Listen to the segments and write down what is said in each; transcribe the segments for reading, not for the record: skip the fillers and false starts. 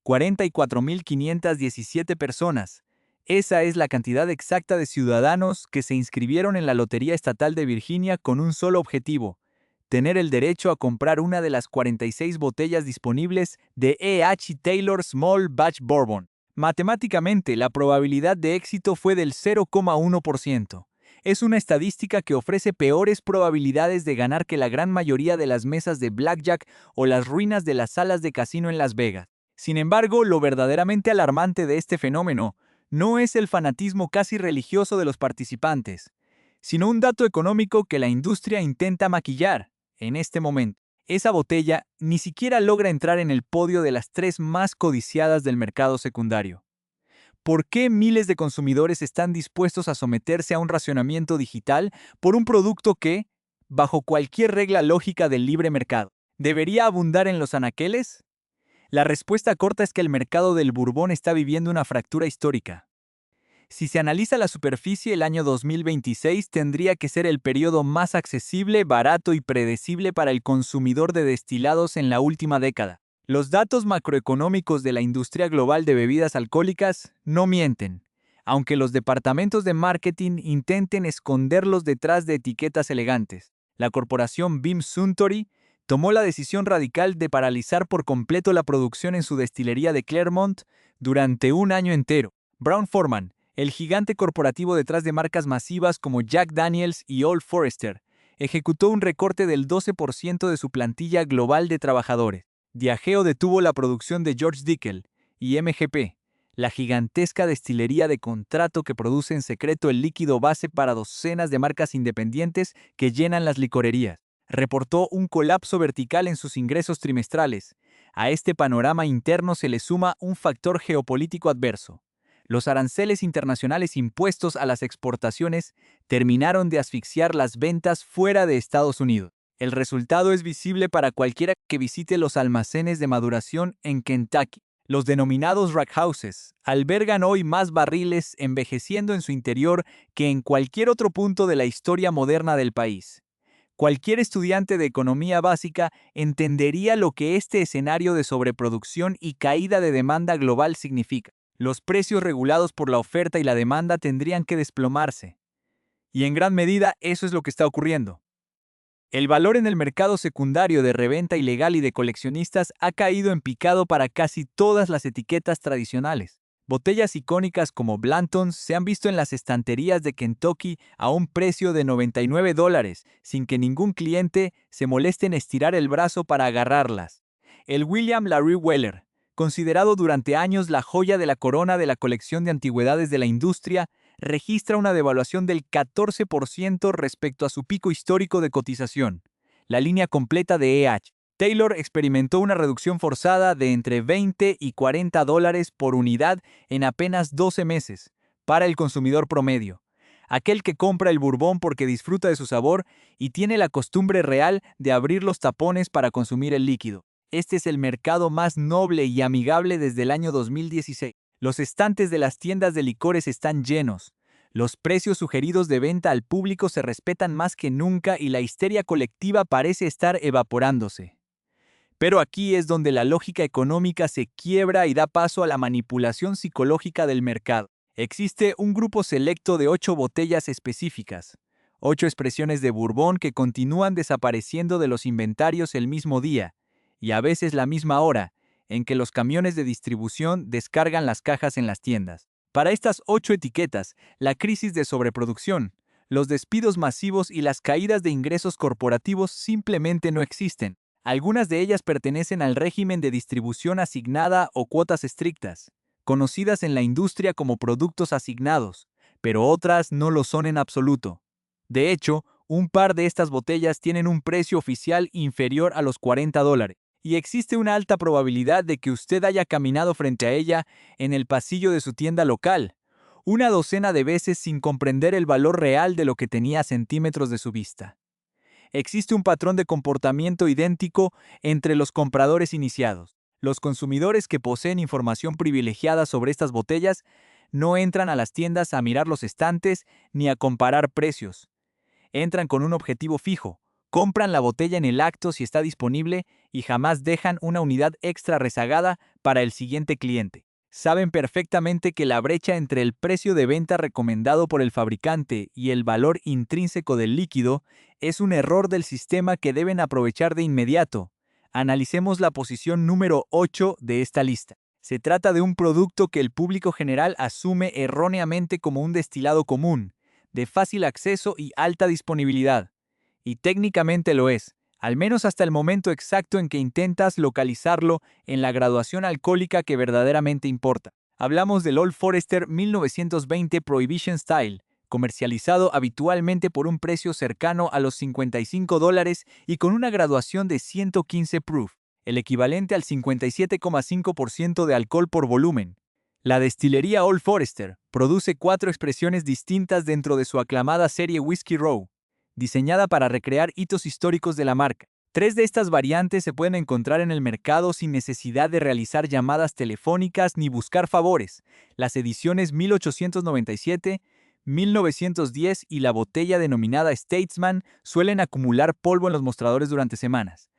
44.517 personas. Esa es la cantidad exacta de ciudadanos que se inscribieron en la Lotería Estatal de Virginia con un solo objetivo: tener el derecho a comprar una de las 46 botellas disponibles de E.H. Taylor Small Batch Bourbon. Matemáticamente, la probabilidad de éxito fue del 0,1%. Es una estadística que ofrece peores probabilidades de ganar que la gran mayoría de las mesas de blackjack o las ruinas de las salas de casino en Las Vegas. Sin embargo, lo verdaderamente alarmante de este fenómeno no es el fanatismo casi religioso de los participantes, sino un dato económico que la industria intenta maquillar. En este momento, esa botella ni siquiera logra entrar en el podio de las 3 más codiciadas del mercado secundario. ¿Por qué miles de consumidores están dispuestos a someterse a un racionamiento digital por un producto que, bajo cualquier regla lógica del libre mercado, debería abundar en los anaqueles? La respuesta corta es que el mercado del Bourbon está viviendo una fractura histórica. Si se analiza la superficie, el año 2026 tendría que ser el periodo más accesible, barato y predecible para el consumidor de destilados en la última década. Los datos macroeconómicos de la industria global de bebidas alcohólicas no mienten, aunque los departamentos de marketing intenten esconderlos detrás de etiquetas elegantes. La corporación Beam Suntory tomó la decisión radical de paralizar por completo la producción en su destilería de Claremont durante un año entero. Brown-Forman, el gigante corporativo detrás de marcas masivas como Jack Daniel's y Old Forester, ejecutó un recorte del 12% de su plantilla global de trabajadores. Diageo detuvo la producción de George Dickel y MGP, la gigantesca destilería de contrato que produce en secreto el líquido base para docenas de marcas independientes que llenan las licorerías, reportó un colapso vertical en sus ingresos trimestrales. A este panorama interno se le suma un factor geopolítico adverso. Los aranceles internacionales impuestos a las exportaciones terminaron de asfixiar las ventas fuera de Estados Unidos. El resultado es visible para cualquiera que visite los almacenes de maduración en Kentucky. Los denominados rack houses albergan hoy más barriles envejeciendo en su interior que en cualquier otro punto de la historia moderna del país. Cualquier estudiante de economía básica entendería lo que este escenario de sobreproducción y caída de demanda global significa. Los precios regulados por la oferta y la demanda tendrían que desplomarse. Y en gran medida eso es lo que está ocurriendo. El valor en el mercado secundario de reventa ilegal y de coleccionistas ha caído en picado para casi todas las etiquetas tradicionales. Botellas icónicas como Blanton's se han visto en las estanterías de Kentucky a un precio de $99, sin que ningún cliente se moleste en estirar el brazo para agarrarlas. El William Larue Weller, considerado durante años la joya de la corona de la colección de antigüedades de la industria, registra una devaluación del 14% respecto a su pico histórico de cotización. La línea completa de E.H. Taylor experimentó una reducción forzada de entre $20 y $40 por unidad en apenas 12 meses, para el consumidor promedio, aquel que compra el Bourbon porque disfruta de su sabor y tiene la costumbre real de abrir los tapones para consumir el líquido. Este es el mercado más noble y amigable desde el año 2016. Los estantes de las tiendas de licores están llenos. Los precios sugeridos de venta al público se respetan más que nunca y la histeria colectiva parece estar evaporándose. Pero aquí es donde la lógica económica se quiebra y da paso a la manipulación psicológica del mercado. Existe un grupo selecto de 8 botellas específicas, 8 expresiones de Bourbon que continúan desapareciendo de los inventarios el mismo día, y a veces la misma hora, en que los camiones de distribución descargan las cajas en las tiendas. Para estas 8 etiquetas, la crisis de sobreproducción, los despidos masivos y las caídas de ingresos corporativos simplemente no existen. Algunas de ellas pertenecen al régimen de distribución asignada o cuotas estrictas, conocidas en la industria como productos asignados, pero otras no lo son en absoluto. De hecho, un par de estas botellas tienen un precio oficial inferior a los $40, y existe una alta probabilidad de que usted haya caminado frente a ella en el pasillo de su tienda local, una docena de veces sin comprender el valor real de lo que tenía a centímetros de su vista. Existe un patrón de comportamiento idéntico entre los compradores iniciados. Los consumidores que poseen información privilegiada sobre estas botellas no entran a las tiendas a mirar los estantes ni a comparar precios. Entran con un objetivo fijo: Compran la botella en el acto si está disponible y jamás dejan una unidad extra rezagada para el siguiente cliente. Saben perfectamente que la brecha entre el precio de venta recomendado por el fabricante y el valor intrínseco del líquido es un error del sistema que deben aprovechar de inmediato. Analicemos la posición número 8 de esta lista. Se trata de un producto que el público general asume erróneamente como un destilado común, de fácil acceso y alta disponibilidad. Y técnicamente lo es, al menos hasta el momento exacto en que intentas localizarlo en la graduación alcohólica que verdaderamente importa. Hablamos del Old Forester 1920 Prohibition Style, comercializado habitualmente por un precio cercano a los $55 y con una graduación de 115 proof, el equivalente al 57,5% de alcohol por volumen. La destilería Old Forester produce 4 expresiones distintas dentro de su aclamada serie Whiskey Row, diseñada para recrear hitos históricos de la marca. 3 de estas variantes se pueden encontrar en el mercado sin necesidad de realizar llamadas telefónicas ni buscar favores: las ediciones 1897, 1910 y la botella denominada Statesman suelen acumular polvo en los mostradores durante semanas.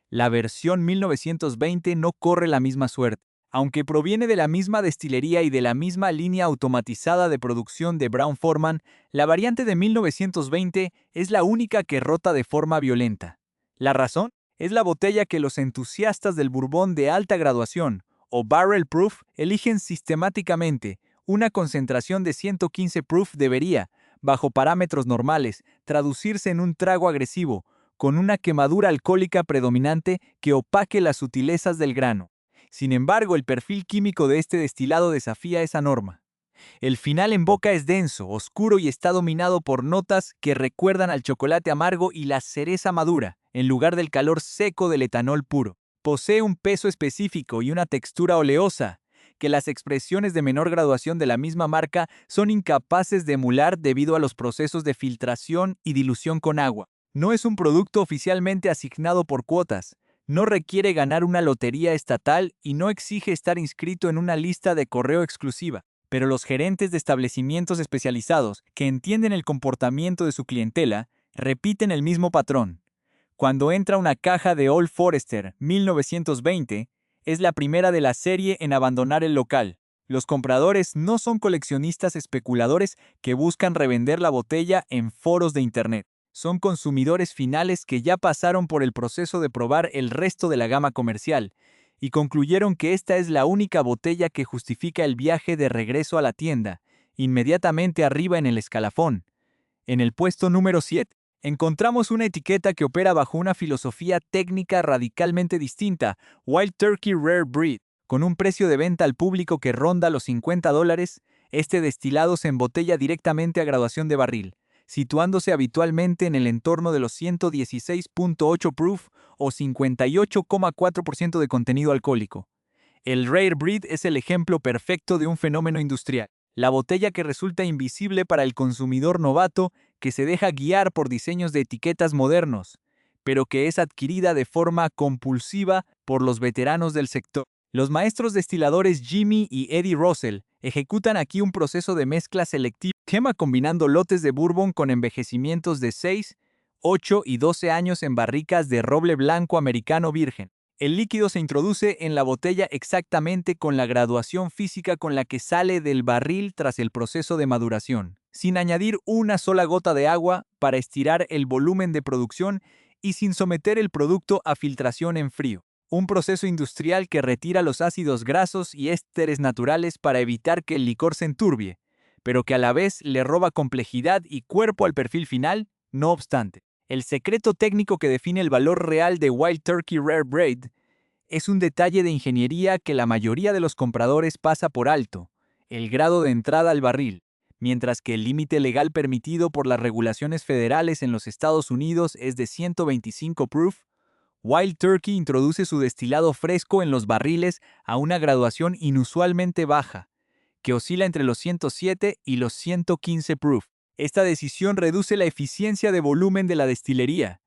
La versión 1920 no corre la misma suerte. Aunque proviene de la misma destilería y de la misma línea automatizada de producción de Brown-Forman, la variante de 1920 es la única que rota de forma violenta. ¿La razón? Es la botella que los entusiastas del bourbon de alta graduación, o barrel proof, eligen sistemáticamente. Una concentración de 115 proof debería, bajo parámetros normales, traducirse en un trago agresivo, con una quemadura alcohólica predominante que opaque las sutilezas del grano. Sin embargo, el perfil químico de este destilado desafía esa norma. El final en boca es denso, oscuro y está dominado por notas que recuerdan al chocolate amargo y la cereza madura, en lugar del calor seco del etanol puro. Posee un peso específico y una textura oleosa, que las expresiones de menor graduación de la misma marca son incapaces de emular debido a los procesos de filtración y dilución con agua. No es un producto oficialmente asignado por cuotas, no requiere ganar una lotería estatal y no exige estar inscrito en una lista de correo exclusiva. Pero los gerentes de establecimientos especializados, que entienden el comportamiento de su clientela, repiten el mismo patrón. Cuando entra una caja de Old Forester 1920, es la primera de la serie en abandonar el local. Los compradores no son coleccionistas especuladores que buscan revender la botella en foros de Internet. Son consumidores finales que ya pasaron por el proceso de probar el resto de la gama comercial y concluyeron que esta es la única botella que justifica el viaje de regreso a la tienda, inmediatamente arriba en el escalafón. En el puesto número 7, encontramos una etiqueta que opera bajo una filosofía técnica radicalmente distinta: Wild Turkey Rare Breed. Con un precio de venta al público que ronda los $50, este destilado se embotella directamente a graduación de barril, situándose habitualmente en el entorno de los 116.8 proof o 58,4% de contenido alcohólico. El Rare Breed es el ejemplo perfecto de un fenómeno industrial. La botella que resulta invisible para el consumidor novato, que se deja guiar por diseños de etiquetas modernos, pero que es adquirida de forma compulsiva por los veteranos del sector. Los maestros destiladores Jimmy y Eddie Russell ejecutan aquí un proceso de mezcla selectiva combinando lotes de bourbon con envejecimientos de 6, 8 y 12 años en barricas de roble blanco americano virgen. El líquido se introduce en la botella exactamente con la graduación física con la que sale del barril tras el proceso de maduración, sin añadir una sola gota de agua para estirar el volumen de producción y sin someter el producto a filtración en frío. Un proceso industrial que retira los ácidos grasos y ésteres naturales para evitar que el licor se enturbie, pero que a la vez le roba complejidad y cuerpo al perfil final. No obstante, el secreto técnico que define el valor real de Wild Turkey Rare Breed es un detalle de ingeniería que la mayoría de los compradores pasa por alto: el grado de entrada al barril. Mientras que el límite legal permitido por las regulaciones federales en los Estados Unidos es de 125 proof, Wild Turkey introduce su destilado fresco en los barriles a una graduación inusualmente baja, que oscila entre los 107 y los 115 proof. Esta decisión reduce la eficiencia de volumen de la destilería,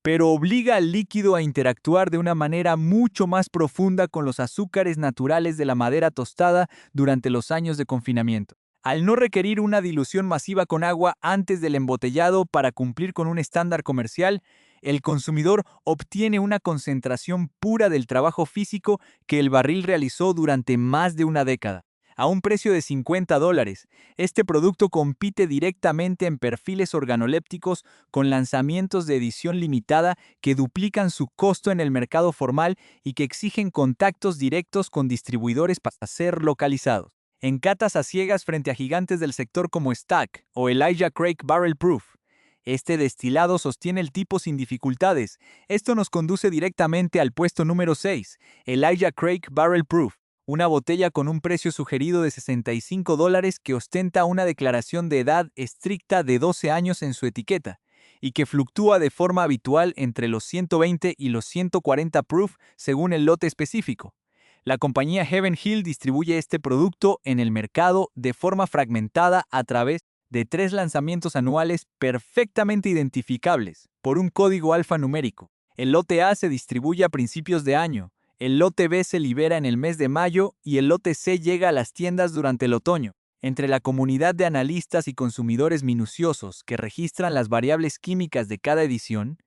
pero obliga al líquido a interactuar de una manera mucho más profunda con los azúcares naturales de la madera tostada durante los años de confinamiento. Al no requerir una dilución masiva con agua antes del embotellado para cumplir con un estándar comercial, El consumidor obtiene una concentración pura del trabajo físico que el barril realizó durante más de una década. A un precio de $50, este producto compite directamente en perfiles organolépticos con lanzamientos de edición limitada que duplican su costo en el mercado formal y que exigen contactos directos con distribuidores para ser localizados. En catas a ciegas frente a gigantes del sector como Stack o Elijah Craig Barrel Proof, este destilado sostiene el tipo sin dificultades. Esto nos conduce directamente al puesto número 6, Elijah Craig Barrel Proof, una botella con un precio sugerido de $65 que ostenta una declaración de edad estricta de 12 años en su etiqueta y que fluctúa de forma habitual entre los 120 y los 140 proof según el lote específico. La compañía Heaven Hill distribuye este producto en el mercado de forma fragmentada a través de 3 lanzamientos anuales perfectamente identificables por un código alfanumérico. El lote A se distribuye a principios de año, el lote B se libera en el mes de mayo y el lote C llega a las tiendas durante el otoño. Entre la comunidad de analistas y consumidores minuciosos que registran las variables químicas de cada edición,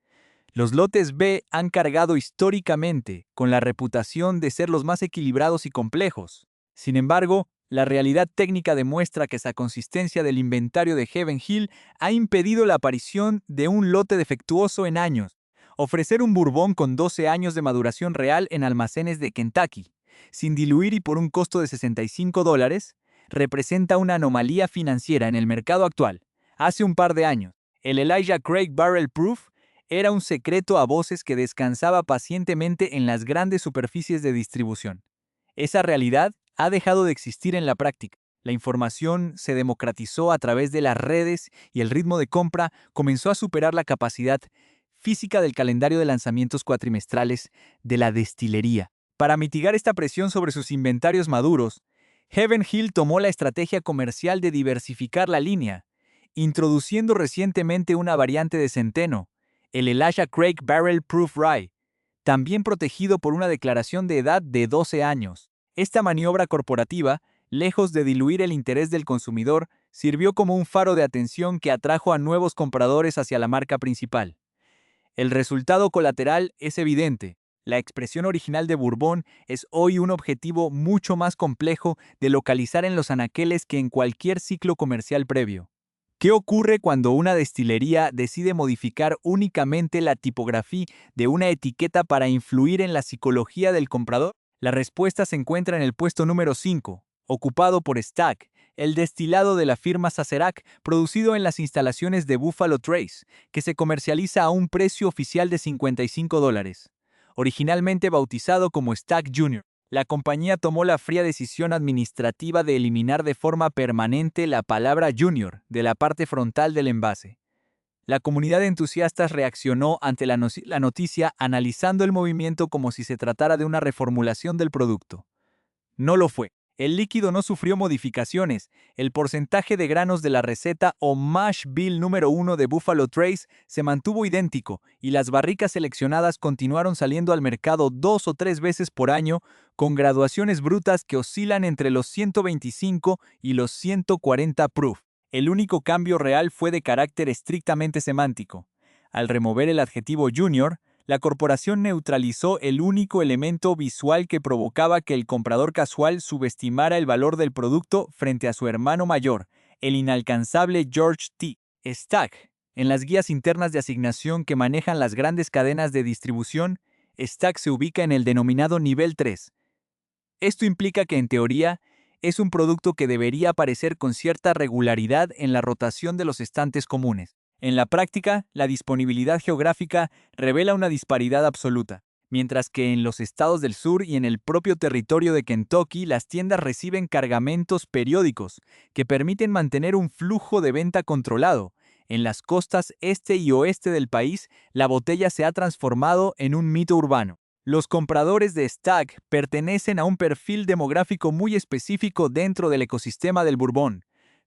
los lotes B han cargado históricamente con la reputación de ser los más equilibrados y complejos. Sin embargo, la realidad técnica demuestra que esa consistencia del inventario de Heaven Hill ha impedido la aparición de un lote defectuoso en años. Ofrecer un bourbon con 12 años de maduración real en almacenes de Kentucky, sin diluir y por un costo de $65, representa una anomalía financiera en el mercado actual. Hace un par de años, el Elijah Craig Barrel Proof era un secreto a voces que descansaba pacientemente en las grandes superficies de distribución. Esa realidad ha dejado de existir en la práctica. La información se democratizó a través de las redes y el ritmo de compra comenzó a superar la capacidad física del calendario de lanzamientos cuatrimestrales de la destilería. Para mitigar esta presión sobre sus inventarios maduros, Heaven Hill tomó la estrategia comercial de diversificar la línea, introduciendo recientemente una variante de centeno, el Elijah Craig Barrel Proof Rye, también protegido por una declaración de edad de 12 años. Esta maniobra corporativa, lejos de diluir el interés del consumidor, sirvió como un faro de atención que atrajo a nuevos compradores hacia la marca principal. El resultado colateral es evidente. La expresión original de Bourbon es hoy un objetivo mucho más complejo de localizar en los anaqueles que en cualquier ciclo comercial previo. ¿Qué ocurre cuando una destilería decide modificar únicamente la tipografía de una etiqueta para influir en la psicología del comprador? La respuesta se encuentra en el puesto número 5, ocupado por Stack, el destilado de la firma Sazerac, producido en las instalaciones de Buffalo Trace, que se comercializa a un precio oficial de $55. Originalmente bautizado como Stack Jr., la compañía tomó la fría decisión administrativa de eliminar de forma permanente la palabra Junior de la parte frontal del envase. La comunidad de entusiastas reaccionó ante la noticia analizando el movimiento como si se tratara de una reformulación del producto. No lo fue. El líquido no sufrió modificaciones, el porcentaje de granos de la receta o mash bill número 1 de Buffalo Trace se mantuvo idéntico y las barricas seleccionadas continuaron saliendo al mercado 2 o 3 veces por año con graduaciones brutas que oscilan entre los 125 y los 140 proof. El único cambio real fue de carácter estrictamente semántico. Al remover el adjetivo junior, la corporación neutralizó el único elemento visual que provocaba que el comprador casual subestimara el valor del producto frente a su hermano mayor, el inalcanzable George T. Stack. En las guías internas de asignación que manejan las grandes cadenas de distribución, Stack se ubica en el denominado nivel 3. Esto implica que, en teoría, es un producto que debería aparecer con cierta regularidad en la rotación de los estantes comunes. En la práctica, la disponibilidad geográfica revela una disparidad absoluta. Mientras que en los estados del sur y en el propio territorio de Kentucky las tiendas reciben cargamentos periódicos que permiten mantener un flujo de venta controlado. En las costas este y oeste del país, la botella se ha transformado en un mito urbano. Los compradores de Stack pertenecen a un perfil demográfico muy específico dentro del ecosistema del Bourbon.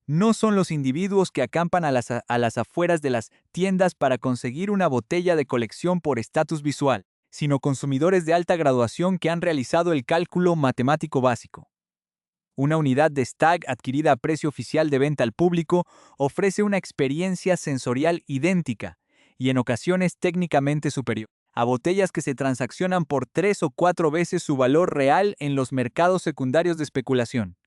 No son los individuos que acampan a las afueras de las tiendas para conseguir una botella de colección por estatus visual, sino consumidores de alta graduación que han realizado el cálculo matemático básico. Una unidad de Stack adquirida a precio oficial de venta al público ofrece una experiencia sensorial idéntica, y en ocasiones técnicamente superior a botellas que se transaccionan por 3 o 4 veces su valor real en los mercados secundarios de especulación.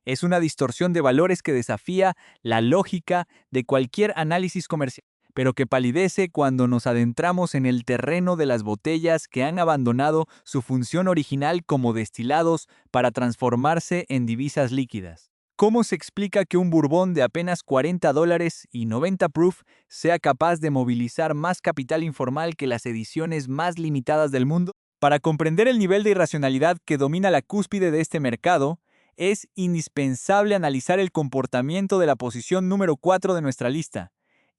Es una distorsión de valores que desafía la lógica de cualquier análisis comercial, pero que palidece cuando nos adentramos en el terreno de las botellas que han abandonado su función original como destilados para transformarse en divisas líquidas. ¿Cómo se explica que un bourbon de apenas $40 y 90 proof sea capaz de movilizar más capital informal que las ediciones más limitadas del mundo? Para comprender el nivel de irracionalidad que domina la cúspide de este mercado, es indispensable analizar el comportamiento de la posición número 4 de nuestra lista,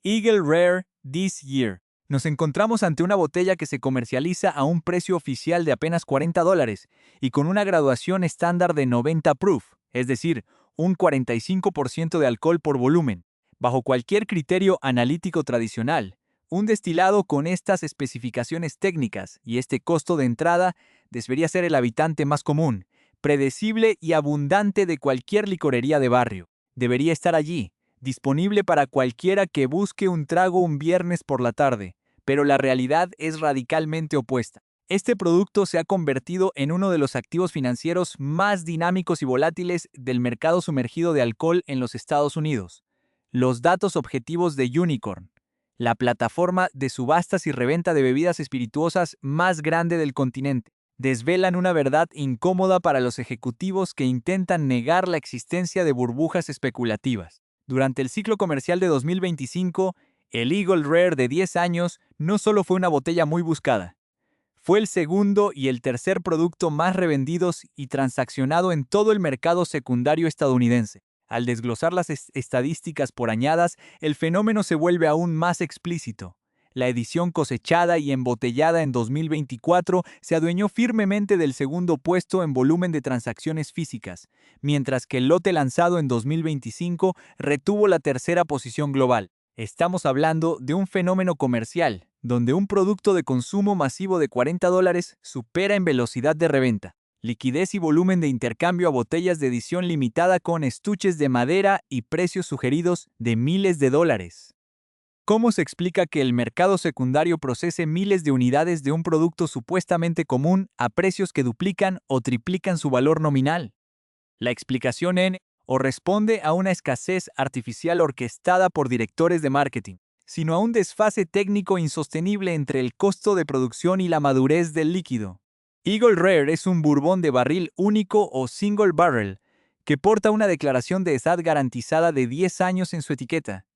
Eagle Rare This Year. Nos encontramos ante una botella que se comercializa a un precio oficial de apenas $40 y con una graduación estándar de 90 proof, es decir, un 45% de alcohol por volumen. Bajo cualquier criterio analítico tradicional, un destilado con estas especificaciones técnicas y este costo de entrada debería ser el habitante más común, predecible y abundante de cualquier licorería de barrio. Debería estar allí, disponible para cualquiera que busque un trago un viernes por la tarde, pero la realidad es radicalmente opuesta. Este producto se ha convertido en uno de los activos financieros más dinámicos y volátiles del mercado sumergido de alcohol en los Estados Unidos. Los datos objetivos de Unicorn, la plataforma de subastas y reventa de bebidas espirituosas más grande del continente, desvelan una verdad incómoda para los ejecutivos que intentan negar la existencia de burbujas especulativas. Durante el ciclo comercial de 2025, el Eagle Rare de 10 años no solo fue una botella muy buscada, fue el segundo y el tercer producto más revendidos y transaccionado en todo el mercado secundario estadounidense. Al desglosar las estadísticas por añadas, el fenómeno se vuelve aún más explícito. La edición cosechada y embotellada en 2024 se adueñó firmemente del segundo puesto en volumen de transacciones físicas, mientras que el lote lanzado en 2025 retuvo la tercera posición global. Estamos hablando de un fenómeno comercial, donde un producto de consumo masivo de $40 supera en velocidad de reventa, liquidez y volumen de intercambio a botellas de edición limitada con estuches de madera y precios sugeridos de miles de dólares. ¿Cómo se explica que el mercado secundario procese miles de unidades de un producto supuestamente común a precios que duplican o triplican su valor nominal? La explicación o responde a una escasez artificial orquestada por directores de marketing, sino a un desfase técnico insostenible entre el costo de producción y la madurez del líquido. Eagle Rare es un bourbon de barril único o single barrel, que porta una declaración de edad garantizada de 10 años en su etiqueta,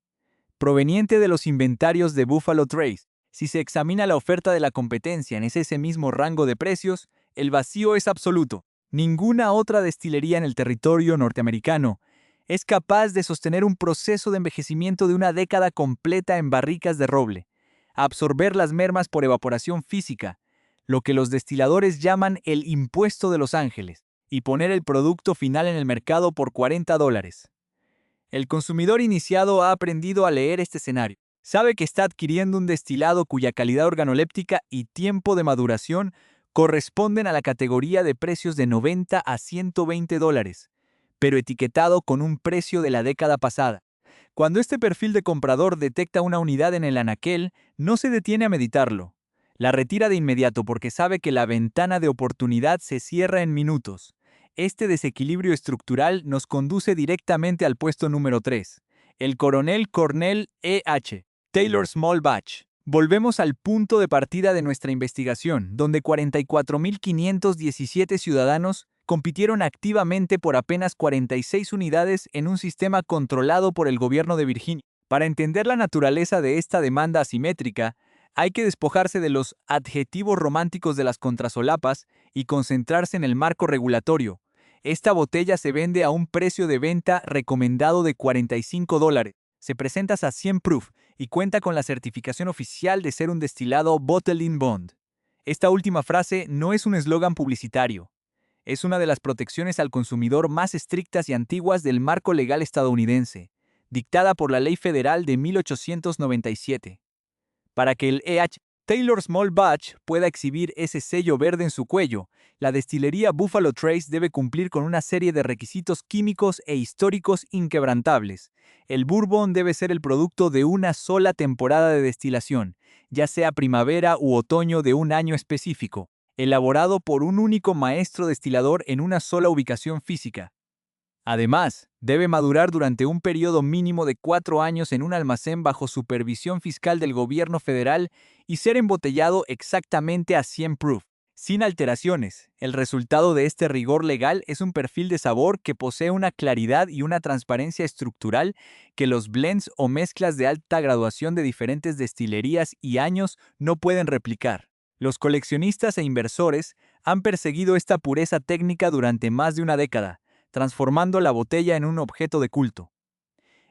proveniente de los inventarios de Buffalo Trace. Si se examina la oferta de la competencia en ese mismo rango de precios, el vacío es absoluto. Ninguna otra destilería en el territorio norteamericano es capaz de sostener un proceso de envejecimiento de una década completa en barricas de roble, absorber las mermas por evaporación física, lo que los destiladores llaman el impuesto de Los Ángeles, y poner el producto final en el mercado por $40. El consumidor iniciado ha aprendido a leer este escenario. Sabe que está adquiriendo un destilado cuya calidad organoléptica y tiempo de maduración corresponden a la categoría de precios de $90 a $120, pero etiquetado con un precio de la década pasada. Cuando este perfil de comprador detecta una unidad en el anaquel, no se detiene a meditarlo. La retira de inmediato porque sabe que la ventana de oportunidad se cierra en minutos. Este desequilibrio estructural nos conduce directamente al puesto número 3, el Coronel Cornell E.H. Taylor Small Batch. Volvemos al punto de partida de nuestra investigación, donde 44.517 ciudadanos compitieron activamente por apenas 46 unidades en un sistema controlado por el gobierno de Virginia. Para entender la naturaleza de esta demanda asimétrica, hay que despojarse de los adjetivos románticos de las contrasolapas y concentrarse en el marco regulatorio. Esta botella se vende a un precio de venta recomendado de $45. Se presenta a 100 proof y cuenta con la certificación oficial de ser un destilado Bottled in Bond. Esta última frase no es un eslogan publicitario. Es una de las protecciones al consumidor más estrictas y antiguas del marco legal estadounidense, dictada por la Ley Federal de 1897. Para que el E.H. Taylor Small Batch pueda exhibir ese sello verde en su cuello, la destilería Buffalo Trace debe cumplir con una serie de requisitos químicos e históricos inquebrantables. El bourbon debe ser el producto de una sola temporada de destilación, ya sea primavera u otoño de un año específico, elaborado por un único maestro destilador en una sola ubicación física. Además, debe madurar durante un periodo mínimo de 4 años en un almacén bajo supervisión fiscal del gobierno federal y ser embotellado exactamente a 100 proof, sin alteraciones. El resultado de este rigor legal es un perfil de sabor que posee una claridad y una transparencia estructural que los blends o mezclas de alta graduación de diferentes destilerías y años no pueden replicar. Los coleccionistas e inversores han perseguido esta pureza técnica durante más de una década, transformando la botella en un objeto de culto.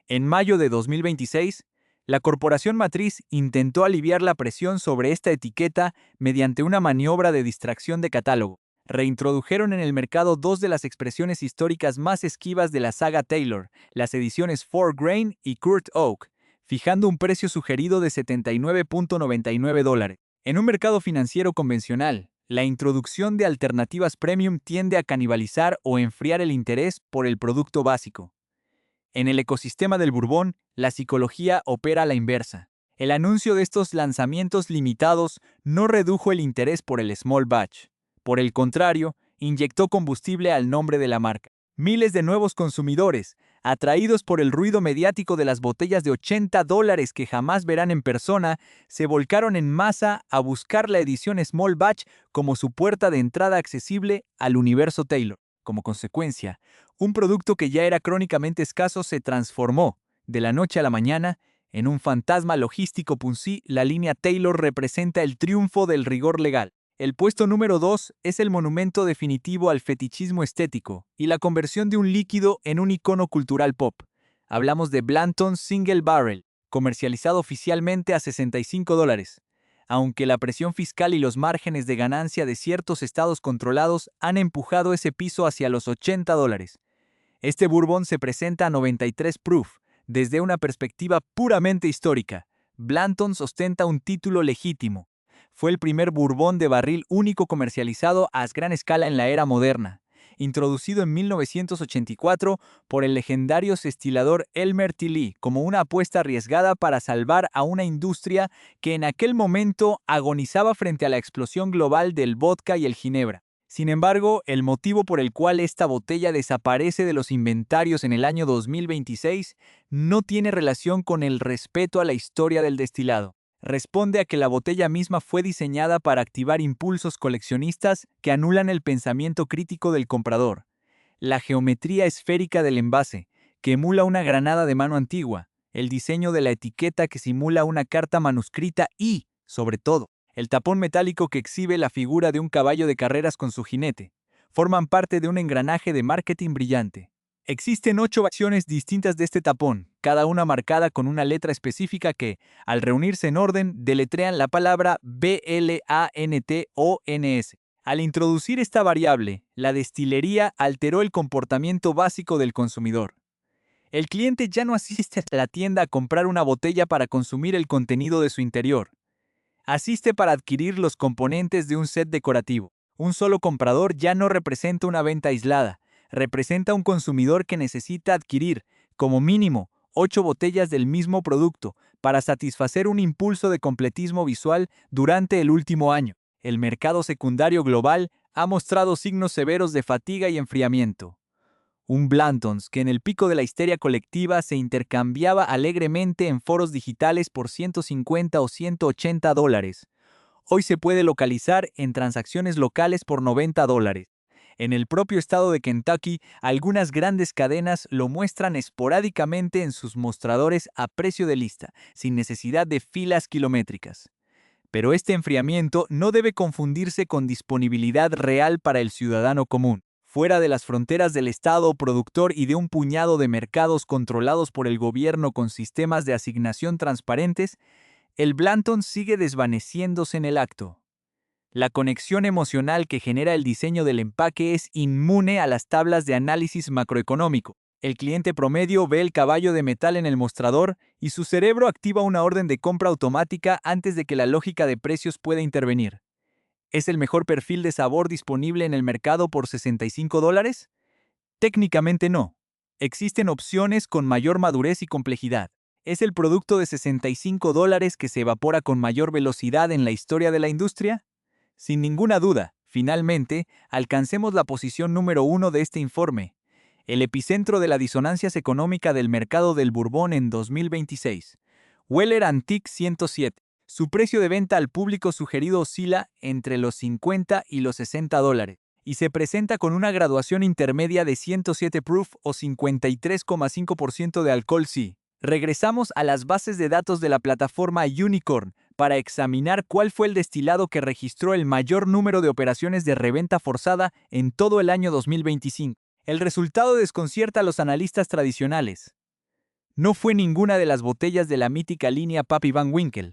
En mayo de 2026, la corporación matriz intentó aliviar la presión sobre esta etiqueta mediante una maniobra de distracción de catálogo. Reintrodujeron en el mercado dos de las expresiones históricas más esquivas de la saga Taylor, las ediciones 4Grain y Kurt Oak, fijando un precio sugerido de $79.99. En un mercado financiero convencional, la introducción de alternativas premium tiende a canibalizar o enfriar el interés por el producto básico. En el ecosistema del Bourbon, la psicología opera a la inversa. El anuncio de estos lanzamientos limitados no redujo el interés por el small batch. Por el contrario, inyectó combustible al nombre de la marca. Miles de nuevos consumidores, atraídos por el ruido mediático de las botellas de $80 que jamás verán en persona, se volcaron en masa a buscar la edición Small Batch como su puerta de entrada accesible al universo Taylor. Como consecuencia, un producto que ya era crónicamente escaso se transformó, de la noche a la mañana, en un fantasma logístico punzí. La línea Taylor representa el triunfo del rigor legal. El puesto número 2 es el monumento definitivo al fetichismo estético y la conversión de un líquido en un icono cultural pop. Hablamos de Blanton Single Barrel, comercializado oficialmente a $65. Aunque la presión fiscal y los márgenes de ganancia de ciertos estados controlados han empujado ese piso hacia los $80. Este bourbon se presenta a 93 proof. Desde una perspectiva puramente histórica, Blanton ostenta un título legítimo. Fue el primer bourbon de barril único comercializado a gran escala en la era moderna, introducido en 1984 por el legendario destilador Elmer T. Lee como una apuesta arriesgada para salvar a una industria que en aquel momento agonizaba frente a la explosión global del vodka y el ginebra. Sin embargo, el motivo por el cual esta botella desaparece de los inventarios en el año 2026 no tiene relación con el respeto a la historia del destilado. Responde a que la botella misma fue diseñada para activar impulsos coleccionistas que anulan el pensamiento crítico del comprador. La geometría esférica del envase, que emula una granada de mano antigua, el diseño de la etiqueta que simula una carta manuscrita y, sobre todo, el tapón metálico que exhibe la figura de un caballo de carreras con su jinete, forman parte de un engranaje de marketing brillante. Existen 8 versiones distintas de este tapón, cada una marcada con una letra específica que, al reunirse en orden, deletrean la palabra BLANTONS. Al introducir esta variable, la destilería alteró el comportamiento básico del consumidor. El cliente ya no asiste a la tienda a comprar una botella para consumir el contenido de su interior. Asiste para adquirir los componentes de un set decorativo. Un solo comprador ya no representa una venta aislada, representa un consumidor que necesita adquirir, como mínimo, 8 botellas del mismo producto para satisfacer un impulso de completismo visual durante el último año. El mercado secundario global ha mostrado signos severos de fatiga y enfriamiento. Un Blantons que en el pico de la histeria colectiva se intercambiaba alegremente en foros digitales por $150 o $180. Hoy se puede localizar en transacciones locales por $90. En el propio estado de Kentucky, algunas grandes cadenas lo muestran esporádicamente en sus mostradores a precio de lista, sin necesidad de filas kilométricas. Pero este enfriamiento no debe confundirse con disponibilidad real para el ciudadano común. Fuera de las fronteras del estado productor y de un puñado de mercados controlados por el gobierno con sistemas de asignación transparentes, el Blanton sigue desvaneciéndose en el acto. La conexión emocional que genera el diseño del empaque es inmune a las tablas de análisis macroeconómico. El cliente promedio ve el caballo de metal en el mostrador y su cerebro activa una orden de compra automática antes de que la lógica de precios pueda intervenir. ¿Es el mejor perfil de sabor disponible en el mercado por $65? Técnicamente no. Existen opciones con mayor madurez y complejidad. ¿Es el producto de $65 que se evapora con mayor velocidad en la historia de la industria? Sin ninguna duda, finalmente, alcancemos la posición número 1 de este informe, el epicentro de la disonancia económica del mercado del Bourbon en 2026. Weller Antique 107. Su precio de venta al público sugerido oscila entre los $50 y los $60 y se presenta con una graduación intermedia de 107 proof o 53,5% de alcohol sí. Regresamos a las bases de datos de la plataforma Unicorn para examinar cuál fue el destilado que registró el mayor número de operaciones de reventa forzada en todo el año 2025. El resultado desconcierta a los analistas tradicionales. No fue ninguna de las botellas de la mítica línea Pappy Van Winkle.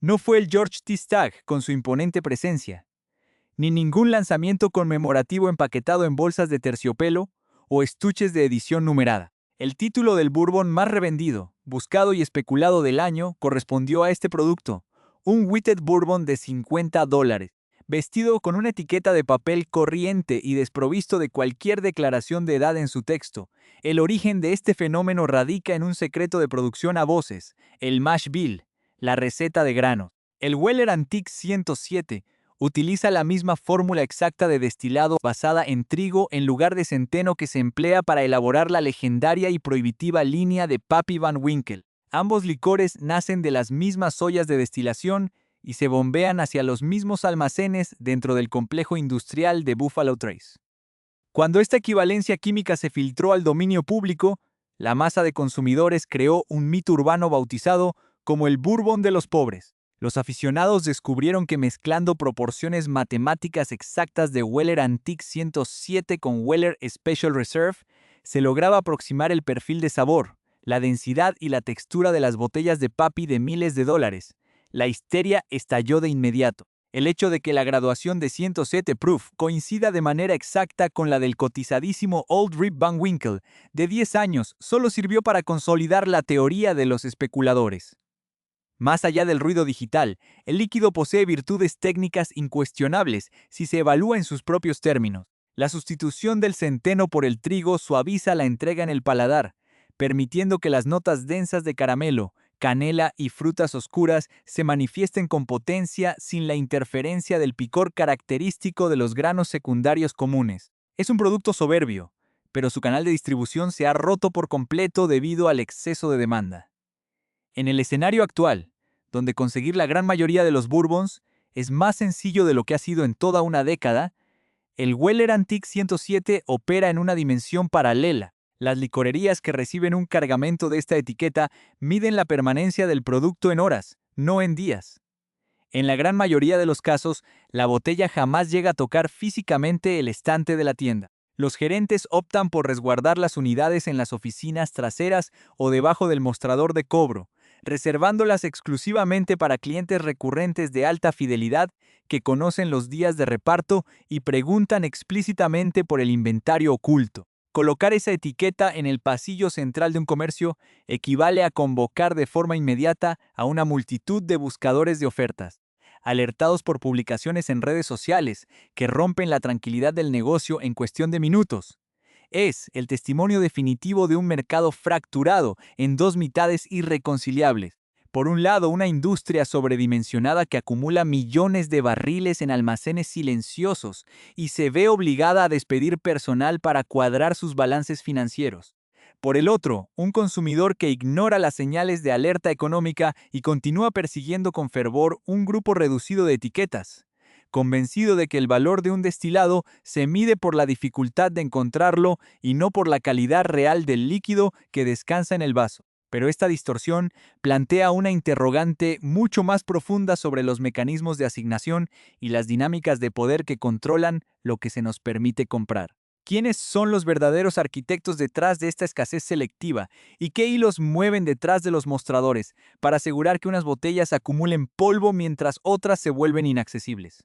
No fue el George T. Stagg con su imponente presencia, ni ningún lanzamiento conmemorativo empaquetado en bolsas de terciopelo o estuches de edición numerada. El título del bourbon más revendido, buscado y especulado del año correspondió a este producto, un Wheated Bourbon de $50, vestido con una etiqueta de papel corriente y desprovisto de cualquier declaración de edad en su texto. El origen de este fenómeno radica en un secreto de producción a voces, el mash bill, la receta de grano. El Weller Antique 107 utiliza la misma fórmula exacta de destilado basada en trigo en lugar de centeno que se emplea para elaborar la legendaria y prohibitiva línea de Pappy Van Winkle. Ambos licores nacen de las mismas ollas de destilación y se bombean hacia los mismos almacenes dentro del complejo industrial de Buffalo Trace. Cuando esta equivalencia química se filtró al dominio público, la masa de consumidores creó un mito urbano bautizado como el Bourbon de los pobres. Los aficionados descubrieron que mezclando proporciones matemáticas exactas de Weller Antique 107 con Weller Special Reserve, se lograba aproximar el perfil de sabor, la densidad y la textura de las botellas de Pappy de miles de dólares. La histeria estalló de inmediato. El hecho de que la graduación de 107 proof coincida de manera exacta con la del cotizadísimo Old Rip Van Winkle de 10 años solo sirvió para consolidar la teoría de los especuladores. Más allá del ruido digital, el líquido posee virtudes técnicas incuestionables si se evalúa en sus propios términos. La sustitución del centeno por el trigo suaviza la entrega en el paladar, permitiendo que las notas densas de caramelo, canela y frutas oscuras se manifiesten con potencia sin la interferencia del picor característico de los granos secundarios comunes. Es un producto soberbio, pero su canal de distribución se ha roto por completo debido al exceso de demanda. En el escenario actual, donde conseguir la gran mayoría de los bourbons es más sencillo de lo que ha sido en toda una década, el Weller Antique 107 opera en una dimensión paralela. Las licorerías que reciben un cargamento de esta etiqueta miden la permanencia del producto en horas, no en días. En la gran mayoría de los casos, la botella jamás llega a tocar físicamente el estante de la tienda. Los gerentes optan por resguardar las unidades en las oficinas traseras o debajo del mostrador de cobro, reservándolas exclusivamente para clientes recurrentes de alta fidelidad que conocen los días de reparto y preguntan explícitamente por el inventario oculto. Colocar esa etiqueta en el pasillo central de un comercio equivale a convocar de forma inmediata a una multitud de buscadores de ofertas, alertados por publicaciones en redes sociales que rompen la tranquilidad del negocio en cuestión de minutos. Es el testimonio definitivo de un mercado fracturado en dos mitades irreconciliables. Por un lado, una industria sobredimensionada que acumula millones de barriles en almacenes silenciosos y se ve obligada a despedir personal para cuadrar sus balances financieros. Por el otro, un consumidor que ignora las señales de alerta económica y continúa persiguiendo con fervor un grupo reducido de etiquetas, convencido de que el valor de un destilado se mide por la dificultad de encontrarlo y no por la calidad real del líquido que descansa en el vaso. Pero esta distorsión plantea una interrogante mucho más profunda sobre los mecanismos de asignación y las dinámicas de poder que controlan lo que se nos permite comprar. ¿Quiénes son los verdaderos arquitectos detrás de esta escasez selectiva y qué hilos mueven detrás de los mostradores para asegurar que unas botellas acumulen polvo mientras otras se vuelven inaccesibles?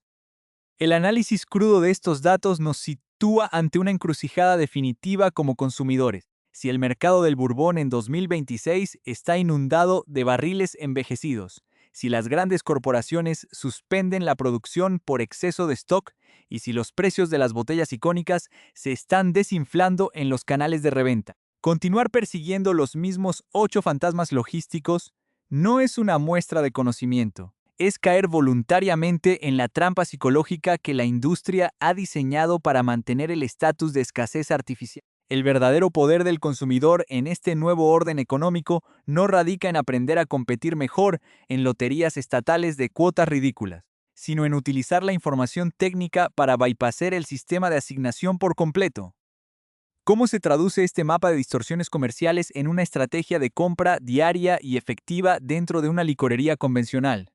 El análisis crudo de estos datos nos sitúa ante una encrucijada definitiva como consumidores. Si el mercado del Bourbon en 2026 está inundado de barriles envejecidos, si las grandes corporaciones suspenden la producción por exceso de stock y si los precios de las botellas icónicas se están desinflando en los canales de reventa. Continuar persiguiendo los mismos 8 fantasmas logísticos no es una muestra de conocimiento, es caer voluntariamente en la trampa psicológica que la industria ha diseñado para mantener el estatus de escasez artificial. El verdadero poder del consumidor en este nuevo orden económico no radica en aprender a competir mejor en loterías estatales de cuotas ridículas, sino en utilizar la información técnica para bypassar el sistema de asignación por completo. ¿Cómo se traduce este mapa de distorsiones comerciales en una estrategia de compra diaria y efectiva dentro de una licorería convencional?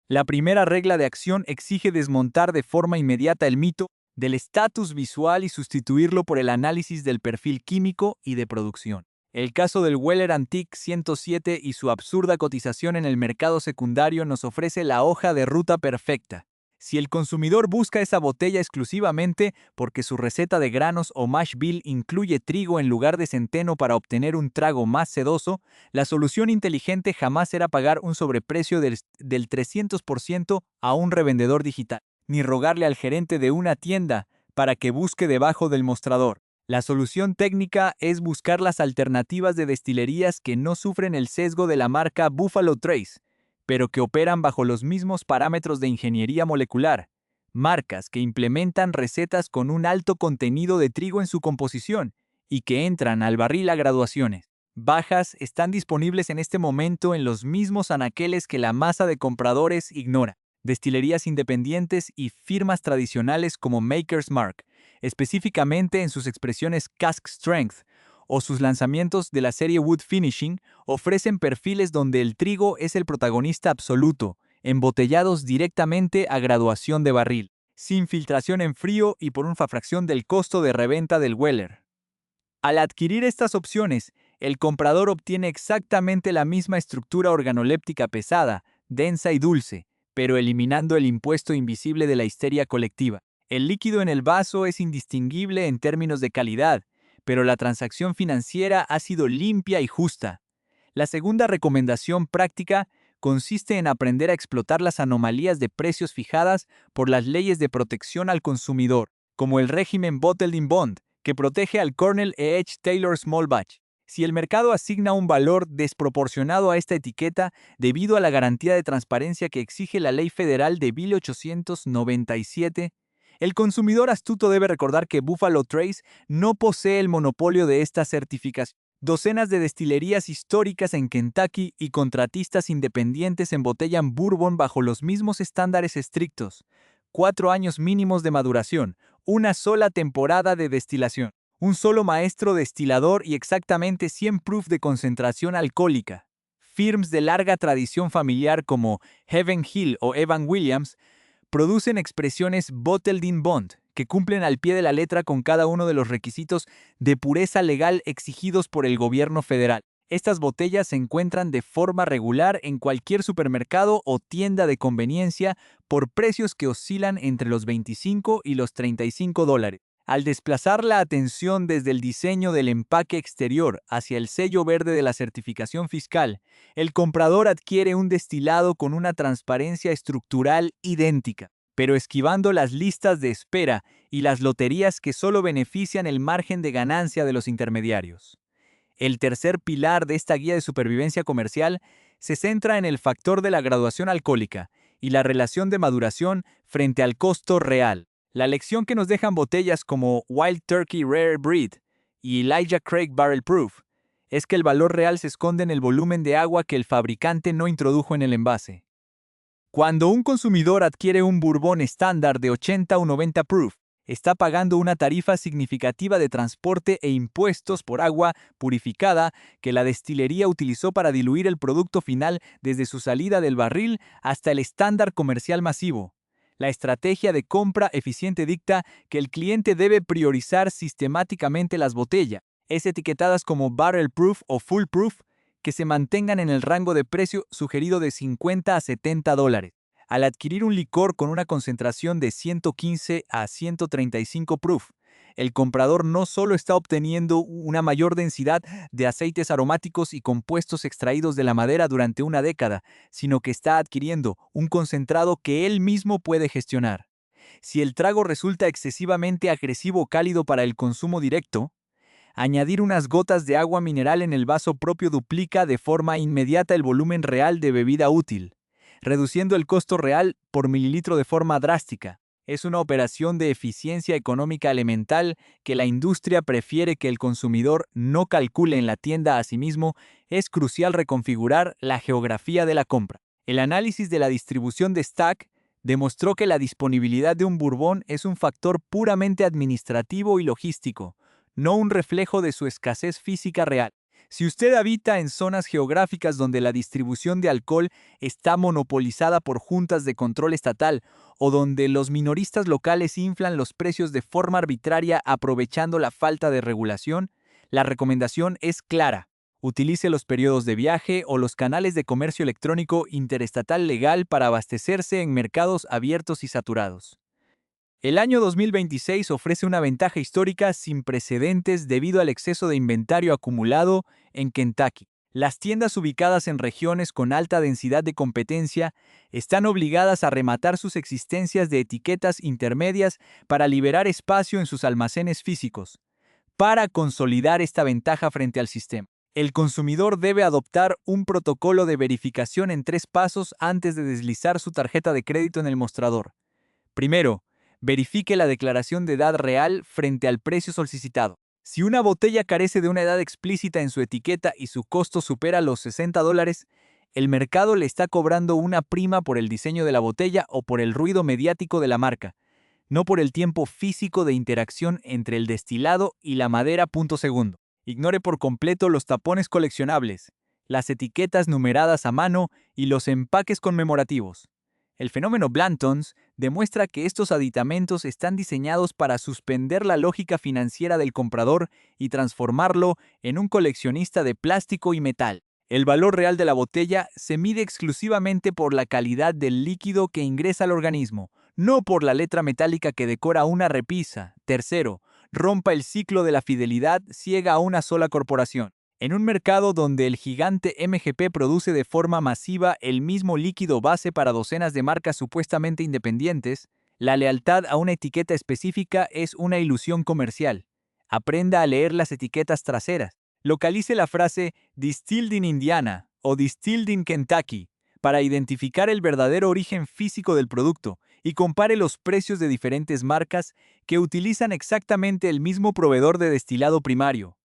La primera regla de acción exige desmontar de forma inmediata el mito del estatus visual y sustituirlo por el análisis del perfil químico y de producción. El caso del Weller Antique 107 y su absurda cotización en el mercado secundario nos ofrece la hoja de ruta perfecta. Si el consumidor busca esa botella exclusivamente porque su receta de granos o mash bill incluye trigo en lugar de centeno para obtener un trago más sedoso, la solución inteligente jamás será pagar un sobreprecio del 300% a un revendedor digital, ni rogarle al gerente de una tienda para que busque debajo del mostrador. La solución técnica es buscar las alternativas de destilerías que no sufren el sesgo de la marca Buffalo Trace, pero que operan bajo los mismos parámetros de ingeniería molecular, marcas que implementan recetas con un alto contenido de trigo en su composición y que entran al barril a graduaciones bajas están disponibles en este momento en los mismos anaqueles que la masa de compradores ignora. Destilerías independientes y firmas tradicionales como Maker's Mark, específicamente en sus expresiones Cask Strength, o sus lanzamientos de la serie Wood Finishing, ofrecen perfiles donde el trigo es el protagonista absoluto, embotellados directamente a graduación de barril, sin filtración en frío y por una fracción del costo de reventa del Weller. Al adquirir estas opciones, el comprador obtiene exactamente la misma estructura organoléptica pesada, densa y dulce, pero eliminando el impuesto invisible de la histeria colectiva. El líquido en el vaso es indistinguible en términos de calidad, pero la transacción financiera ha sido limpia y justa. La segunda recomendación práctica consiste en aprender a explotar las anomalías de precios fijadas por las leyes de protección al consumidor, como el régimen Bottled in Bond, que protege al Cornell H. Taylor Small Batch. Si el mercado asigna un valor desproporcionado a esta etiqueta debido a la garantía de transparencia que exige la Ley Federal de 1897, el consumidor astuto debe recordar que Buffalo Trace no posee el monopolio de esta certificación. Docenas de destilerías históricas en Kentucky y contratistas independientes embotellan bourbon bajo los mismos estándares estrictos: 4 años mínimos de maduración, una sola temporada de destilación, un solo maestro destilador y exactamente 100 proof de concentración alcohólica. Firms de larga tradición familiar como Heaven Hill o Evan Williams producen expresiones Bottled in Bond, que cumplen al pie de la letra con cada uno de los requisitos de pureza legal exigidos por el gobierno federal. Estas botellas se encuentran de forma regular en cualquier supermercado o tienda de conveniencia por precios que oscilan entre los 25 y los $35. Al desplazar la atención desde el diseño del empaque exterior hacia el sello verde de la certificación fiscal, el comprador adquiere un destilado con una transparencia estructural idéntica, pero esquivando las listas de espera y las loterías que solo benefician el margen de ganancia de los intermediarios. El tercer pilar de esta guía de supervivencia comercial se centra en el factor de la graduación alcohólica y la relación de maduración frente al costo real. La lección que nos dejan botellas como Wild Turkey Rare Breed y Elijah Craig Barrel Proof es que el valor real se esconde en el volumen de agua que el fabricante no introdujo en el envase. Cuando un consumidor adquiere un bourbon estándar de 80 o 90 proof, está pagando una tarifa significativa de transporte e impuestos por agua purificada que la destilería utilizó para diluir el producto final desde su salida del barril hasta el estándar comercial masivo. La estrategia de compra eficiente dicta que el cliente debe priorizar sistemáticamente las botellas, etiquetadas como Barrel Proof o Full Proof, que se mantengan en el rango de precio sugerido de $50 a $70. Al adquirir un licor con una concentración de 115 a 135 proof, El comprador no solo está obteniendo una mayor densidad de aceites aromáticos y compuestos extraídos de la madera durante una década, sino que está adquiriendo un concentrado que él mismo puede gestionar. Si el trago resulta excesivamente agresivo o cálido para el consumo directo, añadir unas gotas de agua mineral en el vaso propio duplica de forma inmediata el volumen real de bebida útil, reduciendo el costo real por mililitro de forma drástica. Es una operación de eficiencia económica elemental que la industria prefiere que el consumidor no calcule en la tienda a sí mismo. Es crucial reconfigurar la geografía de la compra. El análisis de la distribución de Stack demostró que la disponibilidad de un bourbon es un factor puramente administrativo y logístico, no un reflejo de su escasez física real. Si usted habita en zonas geográficas donde la distribución de alcohol está monopolizada por juntas de control estatal o donde los minoristas locales inflan los precios de forma arbitraria aprovechando la falta de regulación, la recomendación es clara. Utilice los periodos de viaje o los canales de comercio electrónico interestatal legal para abastecerse en mercados abiertos y saturados. El año 2026 ofrece una ventaja histórica sin precedentes debido al exceso de inventario acumulado en Kentucky. Las tiendas ubicadas en regiones con alta densidad de competencia están obligadas a rematar sus existencias de etiquetas intermedias para liberar espacio en sus almacenes físicos. Para consolidar esta ventaja frente al sistema, el consumidor debe adoptar un protocolo de verificación en 3 pasos antes de deslizar su tarjeta de crédito en el mostrador. Primero, verifique la declaración de edad real frente al precio solicitado. Si una botella carece de una edad explícita en su etiqueta y su costo supera los $60, el mercado le está cobrando una prima por el diseño de la botella o por el ruido mediático de la marca, no por el tiempo físico de interacción entre el destilado y la madera. Segundo, ignore por completo los tapones coleccionables, las etiquetas numeradas a mano y los empaques conmemorativos. El fenómeno Blanton's demuestra que estos aditamentos están diseñados para suspender la lógica financiera del comprador y transformarlo en un coleccionista de plástico y metal. El valor real de la botella se mide exclusivamente por la calidad del líquido que ingresa al organismo, no por la letra metálica que decora una repisa. Tercero, rompa el ciclo de la fidelidad ciega a una sola corporación. En un mercado donde el gigante MGP produce de forma masiva el mismo líquido base para docenas de marcas supuestamente independientes, la lealtad a una etiqueta específica es una ilusión comercial. Aprenda a leer las etiquetas traseras. Localice la frase "Distilled in Indiana" o "Distilled in Kentucky" para identificar el verdadero origen físico del producto y compare los precios de diferentes marcas que utilizan exactamente el mismo proveedor de destilado primario.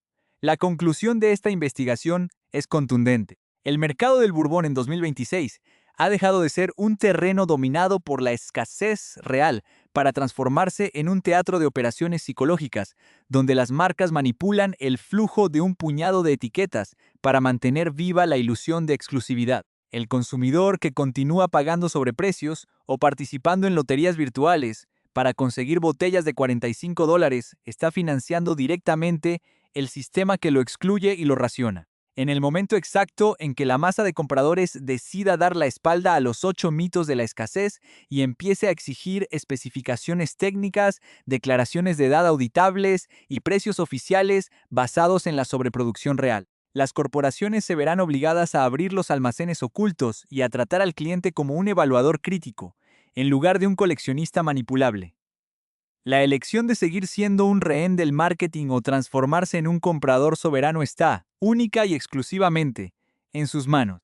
La conclusión de esta investigación es contundente. El mercado del bourbon en 2026 ha dejado de ser un terreno dominado por la escasez real para transformarse en un teatro de operaciones psicológicas, donde las marcas manipulan el flujo de un puñado de etiquetas para mantener viva la ilusión de exclusividad. El consumidor que continúa pagando sobreprecios o participando en loterías virtuales para conseguir botellas de $45 está financiando directamente el sistema que lo excluye y lo raciona. En el momento exacto en que la masa de compradores decida dar la espalda a los 8 mitos de la escasez y empiece a exigir especificaciones técnicas, declaraciones de edad auditables y precios oficiales basados en la sobreproducción real, las corporaciones se verán obligadas a abrir los almacenes ocultos y a tratar al cliente como un evaluador crítico, en lugar de un coleccionista manipulable. La elección de seguir siendo un rehén del marketing o transformarse en un comprador soberano está, única y exclusivamente, en sus manos.